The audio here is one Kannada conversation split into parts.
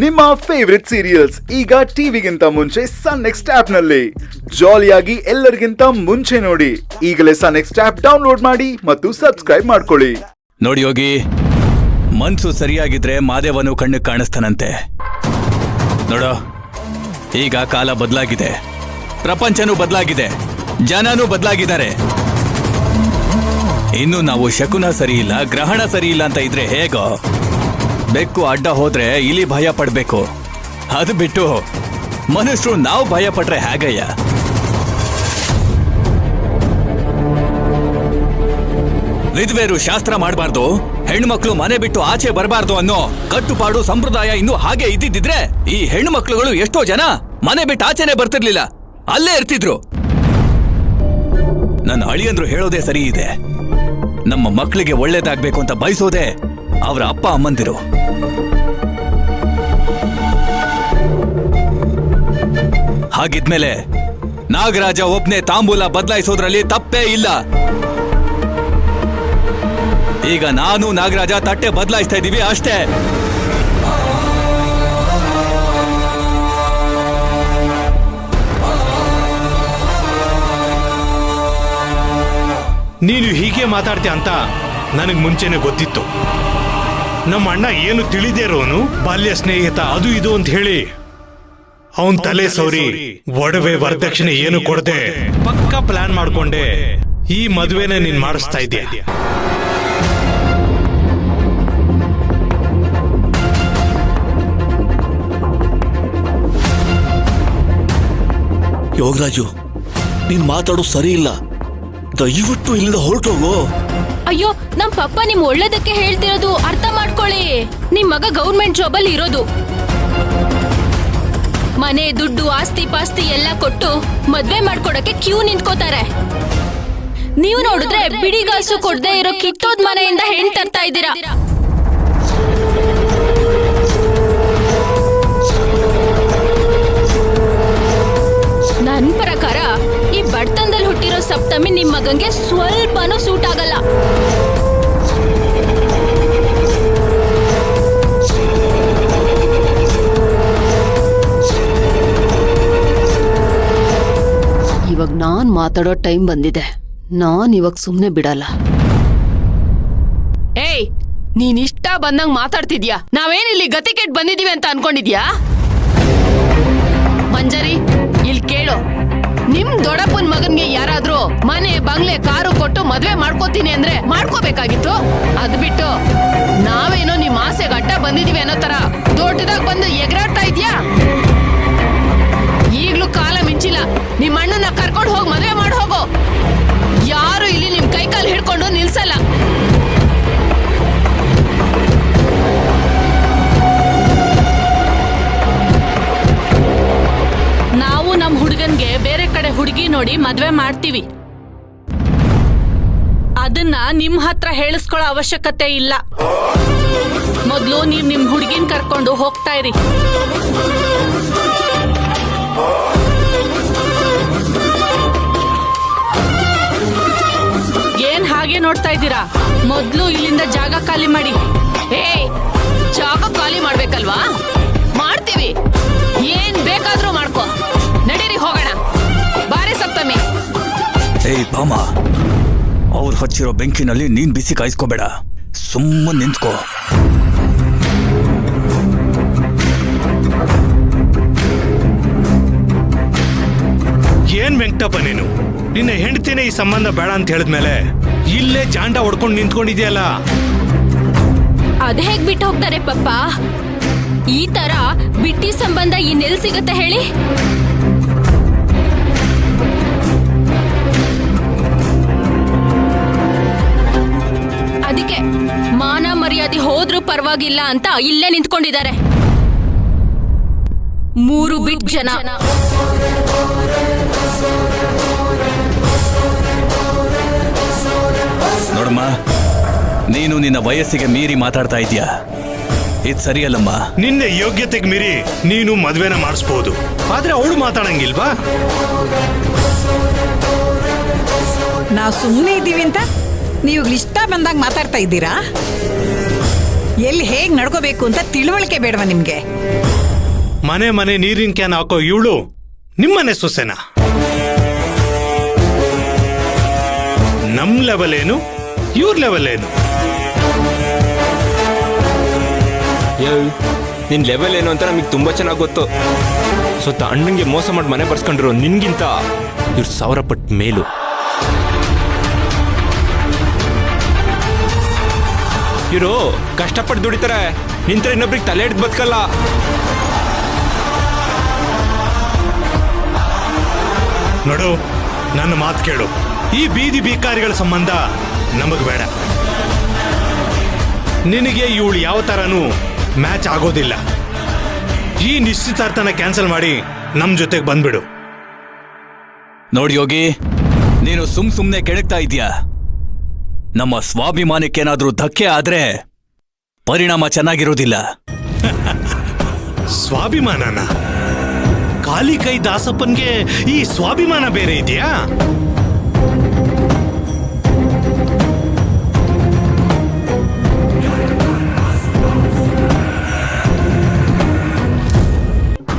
ನಿಮ್ಮ ಫೇವರಿಟ್ ಸೀರಿಯಲ್ಸ್ ಈಗ ಟಿವಿಗಿಂತ ಮುಂಚೆ ಸನ್ ನೆಕ್ಸ್ಟ್ ಆಪ್ ನಲ್ಲಿ ಜಾಲಿಯಾಗಿ ಎಲ್ಲರಿಗಿಂತ ಮುಂಚೆ ನೋಡಿ. ಈಗಲೇ ಸನ್ ನೆಕ್ಸ್ಟ್ ಆಪ್ ಡೌನ್ಲೋಡ್ ಮಾಡಿ ಮತ್ತು ಸಬ್ಸ್ಕ್ರೈಬ್ ಮಾಡ್ಕೊಳ್ಳಿ. ನೋಡಿ ಯೋಗಿ, ಮನ್ಸು ಸರಿಯಾಗಿದ್ರೆ ಮಾದೇವನು ಕಣ್ಣಿಗೆ ಕಾಣಿಸ್ತಾನಂತೆ. ನೋಡೋ, ಈಗ ಕಾಲ ಬದಲಾಗಿದೆ, ಪ್ರಪಂಚನೂ ಬದಲಾಗಿದೆ, ಜನನೂ ಬದಲಾಗಿದ್ದಾರೆ. ಇನ್ನು ನಾವು ಶಕುನ ಸರಿ ಇಲ್ಲ, ಗ್ರಹಣ ಸರಿ ಇಲ್ಲ ಅಂತ ಇದ್ರೆ ಹೇಗೋ? ಬೆಕ್ಕು ಅಡ್ಡ ಹೋದ್ರೆ ಇಲಿ ಭಯ ಪಡ್ಬೇಕು, ಅದು ಬಿಟ್ಟು ಮನುಷ್ಯರು ನಾವು ಭಯ ಪಟ್ರೆ ಹೇಗಯ್ಯ? ವಿಧವೆಯರು ಶಾಸ್ತ್ರ ಮಾಡಬಾರ್ದು, ಹೆಣ್ಮಕ್ಳು ಮನೆ ಬಿಟ್ಟು ಆಚೆ ಬರಬಾರ್ದು ಅನ್ನೋ ಕಟ್ಟುಪಾಡು ಸಂಪ್ರದಾಯ ಇನ್ನು ಹಾಗೆ ಇದ್ದಿದ್ರೆ ಈ ಹೆಣ್ಣು ಮಕ್ಳುಗಳು ಎಷ್ಟೋ ಜನ ಮನೆ ಬಿಟ್ಟು ಆಚೆನೆ ಬರ್ತಿರ್ಲಿಲ್ಲ, ಅಲ್ಲೇ ಇರ್ತಿದ್ರು. ನನ್ನ ಅಳಿಯಂದ್ರು ಹೇಳೋದೇ ಸರಿ ಇದೆ. ನಮ್ಮ ಮಕ್ಕಳಿಗೆ ಒಳ್ಳೇದಾಗ್ಬೇಕು ಅಂತ ಬಯಸೋದೇ ಅವರ ಅಪ್ಪ ಅಮ್ಮಂದಿರು. ಹಾಗಿದ್ಮೇಲೆ ನಾಗರಾಜ ಒಬ್ನೇ ತಾಂಬೂಲ ಬದಲಾಯಿಸೋದ್ರಲ್ಲಿ ತಪ್ಪೇ ಇಲ್ಲ. ಈಗ ನಾನು ನಾಗರಾಜ ತಟ್ಟೆ ಬದಲಾಯಿಸ್ತಾ ಇದ್ದೀವಿ ಅಷ್ಟೇ. ನೀನು ಹೀಗೆ ಮಾತಾಡ್ತೀಯ ಅಂತ ನನಗೆ ಮುಂಚೆನೆ ಗೊತ್ತಿತ್ತು. ನಮ್ಮ ಅಣ್ಣ ಏನು ತಿಳಿದೇ ಇರೋನು, ಬಾಲ್ಯ ಸ್ನೇಹಿತ ಅದು ಇದು ಅಂತ ಹೇಳಿ ಅವನ್ ತಲೆ ಸೌರಿ ಒಡವೆ ವರದಕ್ಷಿಣೆ ಏನು ಕೊಡದೆ ಪಕ್ಕ ಪ್ಲಾನ್ ಮಾಡ್ಕೊಂಡೆ ಈ ಮದುವೆನ ನೀನ್ ಮಾಡಿಸ್ತಾ ಇದ್ದೀಯ. ಯೋಗರಾಜು, ನೀನ್ ಮಾತಾಡೋ ಸರಿ ಇಲ್ಲ, ದಯವಿಟ್ಟು ಇಲ್ಲಿಂದ ಹೊರಟೋಗು. ಅಯ್ಯೋ, ನಮ್ ಪಪ್ಪ ನಿಮ್ ಒಳ್ಳೇದಕ್ಕೆ ಹೇಳ್ತಿರೋದು, ಅರ್ಥ ಮಾಡ್ಕೊಳ್ಳಿ. ನಿಮ್ ಮಗ ಗೌರ್ಮೆಂಟ್ ಜಾಬ್ ಅಲ್ಲಿ ಇರೋದು, ಮನೆ ದುಡ್ಡು ಆಸ್ತಿ ಪಾಸ್ತಿ ಎಲ್ಲ ಕೊಟ್ಟು ಮದ್ವೆ ಮಾಡ್ಕೊಡಕ್ಕೆ ಕ್ಯೂ ನಿಂತ್ಕೋತಾರೆ. ನೀವು ನೋಡಿದ್ರೆ ಬಿಡಿಗಾಸು ಕೊಡದೆ ಇರೋ ಕಿತ್ತೋದ್ ಮನೆಯಿಂದ ಹೆಣ್ ತರ್ತಾ ಇದ್ದೀರಾ. ನನ್ ಪ್ರಕಾರ ಈ ಬಡತನದಲ್ಲಿ ಹುಟ್ಟಿರೋ ಸಪ್ತಮಿ ನಿಮ್ ಮಗಂಗೆ ಸ್ವಲ್ಪನೂ ಸೂಟ್ ಆಗಲ್ಲ. ಇವಾಗ ನಾನ್ ಮಾತಾಡೋ ಟೈಮ್ ಬಂದಿದೆ, ನಾನ್ ಇವಾಗ ಸುಮ್ನೆ ಬಿಡಲ್ಲ. ಏಯ್, ನೀನ್ ಇಷ್ಟ ಬಂದಂಗ್ ಮಾತಾಡ್ತಿದ್ಯಾ? ನಾವೇನಿಲ್ಲಿ ಗತಿ ಕೆಟ್ ಬಂದಿದೀವಿ ಅಂತ ಅನ್ಕೊಂಡಿದ್ಯಾ? ಮಂಜರಿ, ಇಲ್ಲಿ ಕೇಳು, ನಿಮ್ ದೊಡ್ಡಪ್ಪನ ಮಗನ್ಗೆ ಯಾರಾದ್ರೂ ಮನೆ ಬಂಗ್ಲೆ ಕಾರು ಕೊಟ್ಟು ಮದ್ವೆ ಮಾಡ್ಕೋತೀನಿ ಅಂದ್ರೆ ಮಾಡ್ಕೋಬೇಕಾಗಿತ್ತು. ಅದ್ ಬಿಟ್ಟು ನಾವೇನೋ ನಿಮ್ ಆಸೆಗೆ ಅಡ್ಡ ಬಂದಿದೀವಿ ಅನ್ನೋ ತರ ದೊಡ್ಡದಾಗ ಬಂದು ಎಗರಾಡ್ತಾ ಇದ್ಯಾ? ಈಗ್ಲೂ ಕಾಲ ಮಿಂಚಿಲ್ಲ, ನಿಮ್ ಅಣ್ಣನ ಕರ್ಕೊಂಡು ಹೋಗಿ ಮದ್ವೆ ಮಾಡಿ ಹೋಗೋ. ಯಾರು ಇಲ್ಲಿ ನಿಮ್ ಕೈಕಾಲು ಹಿಡ್ಕೊಂಡು ನಿಲ್ಸಲ್ಲ. ನಾವು ನಮ್ ಹುಡುಗನ್ಗೆ ಬೇರೆ ಕಡೆ ಹುಡುಗಿ ನೋಡಿ ಮದ್ವೆ ಮಾಡ್ತೀವಿ. ಅದನ್ನ ನಿಮ್ ಹತ್ರ ಹೇಳಿಸ್ಕೊಳ್ಳೋ ಅವಶ್ಯಕತೆ ಇಲ್ಲ. ಮೊದ್ಲು ನೀವ್ ನಿಮ್ ಹುಡುಗಿನ ಕರ್ಕೊಂಡು ಹೋಗ್ತಾ ಇರಿ. ಏನ್ ಹಾಗೆ ನೋಡ್ತಾ ಇದ್ದೀರಾ? ಮೊದ್ಲು ಇಲ್ಲಿಂದ ಜಾಗ ಖಾಲಿ ಮಾಡಿ. ಜಾಗ ಖಾಲಿ ಮಾಡ್ಬೇಕಲ್ವಾ? ಮಾಡ್ತೀವಿ, ಏನ್ ಬೇಕಾದ್ರೂ ಮಾಡ್ಕೋ. ನಡೀರಿ ಹೋಗೋಣ. ಬಾರಿ ಸಪ್ತಮಿ. ಏಯ್ ಬಾಮ, ಅವ್ರು ಹಚ್ಚಿರೋ ಬೆಂಕಿನಲ್ಲಿ ನೀನ್ ಬಿಸಿ ಕಾಯಿಸ್ಕೋಬೇಡ, ಸುಮ್ಮನೆ ನಿಂತ್ಕೋ. ಏನ್ ವೆಂಕಟಪ್ಪ ನೀನು, ನಿನ್ನ ಹೆಂಡತಿನೇ ಈ ಸಂಬಂಧ ಬೇಡ ಅಂತ ಹೇಳಿದ್ಮೇಲೆ ಇಲ್ಲೇ ಜಾಂಡ ಹೊಡ್ಕೊಂಡು ನಿಂತ್ಕೊಂಡಿದ್ಯಲ್ಲ. ಅದ್ ಹೇಗ್ ಬಿಟ್ಟು ಹೋಗ್ತಾರೆ ಪಪ್ಪ? ಈ ತರ ಬಿಟ್ಟಿ ಸಂಬಂಧ ಇನ್ನೆಲ್ ಸಿಗತ್ತೆ ಹೇಳಿ? ಅದಕ್ಕೆ ಮಾನ ಮರ್ಯಾದೆ ಹೋದ್ರೂ ಪರವಾಗಿಲ್ಲ ಅಂತ ಇಲ್ಲೇ ನಿಂತ್ಕೊಂಡಿದ್ದಾರೆ 3 ಬಿಟ್ ಜನ. ನೋಡಮ್ಮ, ನೀನು ನಿನ್ನ ವಯಸ್ಸಿಗೆ ಮೀರಿ ಮಾತಾಡ್ತಾ ಇದೀಯಾ, ಇದು ಸರಿಯಲ್ಲಮ್ಮ. ನಿನ್ನ ಯೋಗ್ಯತೆಗೆ ಮೀರಿ ನೀನು ಮದ್ವೆನ ಮಾಡಿಸ್ಬೋದು, ಆದ್ರೆ ಅವಳು ಮಾತಾಡಂಗಿಲ್ವಾ? ನಾವು ಸುಮ್ಮನೆ ಇದ್ದೀವಿ ಅಂತ ನೀವು ಇಷ್ಟ ಬಂದಾಗ ಮಾತಾಡ್ತಾ ಇದ್ದೀರಾ? ಎಲ್ಲಿ ಹೇಗೆ ನಡ್ಕೋಬೇಕು ಅಂತ ತಿಳುವಳಿಕೆ ಬೇಡವಾ ನಿಮ್ಗೆ? ಮನೆ ಮನೆ ನೀರಿನ ಕ್ಯಾನ್ ಹಾಕೋ ಇವಳು ನಿಮ್ಮನೆ ಸೊಸೆನಾ? ನಮ್ ಲೆವೆಲ್ ಏನು, ಇವ್ರ ಲೆವೆಲ್ ಏನು? ನಿನ್ ಲೆವೆಲ್ ಏನು ಅಂತ ನಮಗೆ ತುಂಬಾ ಚೆನ್ನಾಗಿ ಗೊತ್ತು. ಸ್ವತಃ ಅಣ್ಣಂಗೆ ಮೋಸ ಮಾಡಿ ಮನೆ ಬರ್ಸ್ಕೊಂಡಿರೋ ನಿನ್ಗಿಂತ ಇವ್ರು 1000 ಪಟ್ಟು ಮೇಲು. ಇವರು ಕಷ್ಟಪಟ್ಟು ದುಡಿತಾರೆ, ನಿಂತರ ಇನ್ನೊಬ್ರಿಗೆ ತಲೆ ಹಿಡ್ದು ಬದುಕಲ್ಲ. ನೋಡು, ನನ್ನ ಮಾತು ಕೇಳು. ಈ ಬೀದಿ ಭಿಕಾರಿಗಳ ಸಂಬಂಧ ನಮಗ್ ಬೇಡ. ನಿನಗೆ ಇವಳು ಯಾವ ತರನೂ ಮ್ಯಾಚ್ ಆಗೋದಿಲ್ಲ. ಈ ನಿಶ್ಚಿತಾರ್ಥನ ಕ್ಯಾನ್ಸಲ್ ಮಾಡಿ ನಮ್ ಜೊತೆಗೆ ಬಂದ್ಬಿಡು. ನೋಡಿ ಯೋಗಿ, ನೀನು ಸುಮ್ನೆ ಕೆಣಕ್ತಾ ಇದೀಯ. ನಮ್ಮ ಸ್ವಾಭಿಮಾನಕ್ಕೇನಾದ್ರೂ ಧಕ್ಕೆ ಆದ್ರೆ ಪರಿಣಾಮ ಚೆನ್ನಾಗಿರೋದಿಲ್ಲ. ಸ್ವಾಭಿಮಾನನ? ಖಾಲಿ ಕೈ ದಾಸಪ್ಪನ್ಗೆ ಈ ಸ್ವಾಭಿಮಾನ ಬೇರೆ ಇದೆಯಾ?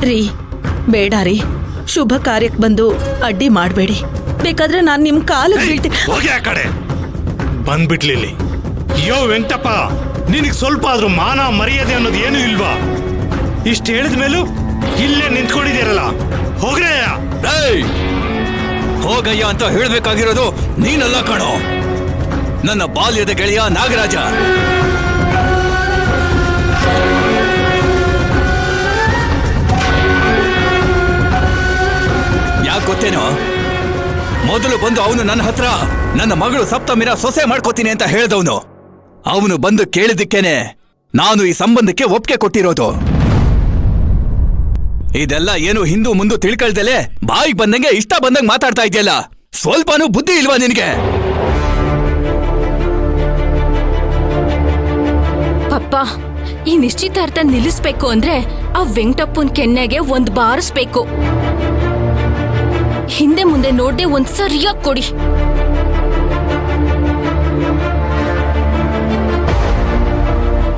ರೀ, ಬೇಡ ರೀ. ಶುಭ ಕಾರ್ಯಕ್ಕೆ ಬಂದು ಅಡ್ಡಿ ಮಾಡಬೇಡಿ. ಬೇಕಾದ್ರೆ ನಾನು ನಿಮ್ ಕಾಲು ಬೀಳ್ತೀನಿ. ಹೋಗಿ ಆ ಕಡೆ ಬಂದ್ಬಿಟ್ಲಿಲ್ಲಿ. ಯೋ ವೆಂಕಟಪ್ಪ, ನಿನಗೆ ಸ್ವಲ್ಪ ಆದ್ರೂ ಮಾನ ಮರ್ಯಾದೆ ಅನ್ನೋದು ಏನು ಇಲ್ವಾ? ಇಷ್ಟು ಹೇಳಿದ ಮೇಲೂ ಇಲ್ಲೇ ನಿಂತ್ಕೊಂಡಿದ್ದೀರಲ್ಲ, ಹೋಗ್ರಯ್ಯ. ಏಯ್! ಹೋಗಯ್ಯ ಅಂತ ಹೇಳ್ಬೇಕಾಗಿರೋದು ನೀನಲ್ಲ ಕಣೋ, ನನ್ನ ಬಾಲ್ಯದ ಗೆಳೆಯ ನಾಗರಾಜ. ಯಾಕೆ ಗೊತ್ತೇನೋ? ಮೊದಲು ಬಂದು ಅವನು ನನ್ನ ಹತ್ರ ನನ್ನ ಮಗಳು ಸಪ್ತಮಿನ ಸೊಸೆ ಮಾಡ್ಕೋತೀನಿ ಅಂತ ಹೇಳ್ದವನು. ಅವನು ಬಂದು ಕೇಳಿದ್ದಕ್ಕೇನೆ ನಾನು ಈ ಸಂಬಂಧಕ್ಕೆ ಒಪ್ಪಿಗೆ ಕೊಟ್ಟಿರೋದು. ಇದೆಲ್ಲ ಏನು ಹಿಂದೂ ಮುಂದೆ ತಿಳ್ಕೊಳ್ದಲೆ ಬಾಯಿಗೆ ಬಂದಂಗೆ ಇಷ್ಟ ಬಂದಂಗೆ ಮಾತಾಡ್ತಾ ಇದೆಯಲ್ಲ, ಸ್ವಲ್ಪನೂ ಬುದ್ಧಿ ಇಲ್ವಾ ನಿನಗೆ? ಪಪ್ಪ, ಈ ನಿಶ್ಚಿತಾರ್ಥ ನಿಲ್ಲಿಸ್ಬೇಕು ಅಂದ್ರೆ ಆ ವೆಂಕಟಪ್ಪನ್ ಕೆನ್ನೆಗೆ ಒಂದ್ ಬಾರಿಸ್ಬೇಕು. ಹಿಂದೆ ಮುಂದೆ ನೋಡ್ದೆ ಒಂದ್ ಸರಿಯಾಗಿ ಕೊಡಿ.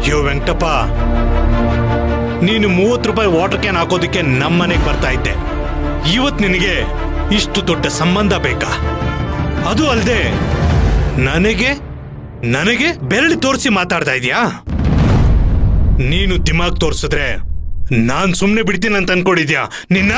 ಯೋ ವೆಂಕಟಪ್ಪ, ನೀನು 30 ರೂಪಾಯಿ ವಾಟರ್ ಕ್ಯಾನ್ ಹಾಕೋದಿಕ್ಕೆ ನಮ್ಮನೆಗೆ ಬರ್ತಾ ಇದ್ದೆ. ಇವತ್ ನಿನಗೆ ಇಷ್ಟು ದೊಡ್ಡ ಸಂಬಂಧ ಬೇಕಾ? ಅದು ಅಲ್ಲದೆ ನನಗೆ ಬೆರಳು ತೋರಿಸಿ ಮಾತಾಡ್ತಾ ಇದೀಯಾ? ನೀನು ದಿಮಾಗ್ ತೋರಿಸಿದ್ರೆ ನಾನ್ ಸುಮ್ನೆ ಬಿಡ್ತೀನಿ ಅಂತ ಅನ್ಕೊಂಡಿದ್ಯಾ ನಿನ್ನ?